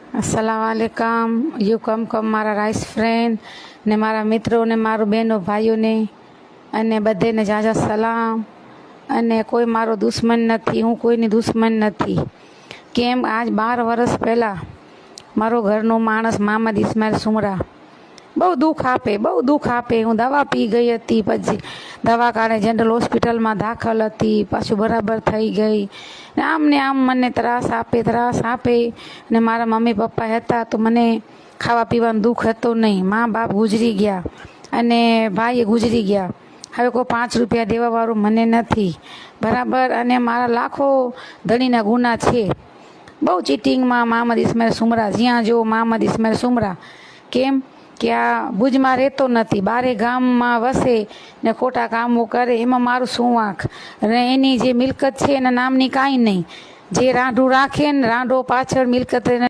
अस्सलाम you come मारा rice friend ने मारा मित्रों ने मारू बहनों भाईओ ने अने बधेने जाजा सलाम। अने कोई मारो दुश्मन नहीं, हूँ कोईनी दुश्मन नहीं। केम आज 12 वर्ष पहला मारो घरनो माणस मोहम्मद इस्माइल सुमरा बहु दुख आपे। हूँ दवा पी गई थी, पछी दवाखाने जनरल होस्पिटल में दाखल थी, पाछू बराबर थई गई ने आम मने त्रास आपे ने मारा मम्मी पप्पा हता तो मने खावा पीवानुं दुख हतो नहीं। माँ बाप गुजरी गया अने भाई गुजरी गया। हवे कोई 5 रुपया देवा वाळुं मने नथी बराबर। अने मारा लाखों धणीना गुना छे। बहु चीटिंग में मोहम्मद इस्माइल सुमरा ज्यां जो मोहम्मद इस्माइल सुमरा केम कि आ भुज में रहतो नहीं, बारे गाम में वसे ने खोटा कामों करे। एमां मारू शुं वांक? ने एनी जे मिलकत छे एना नामनी कांई नहीं। जे रांढुं राखे ने रांढो पाछळ मिलकत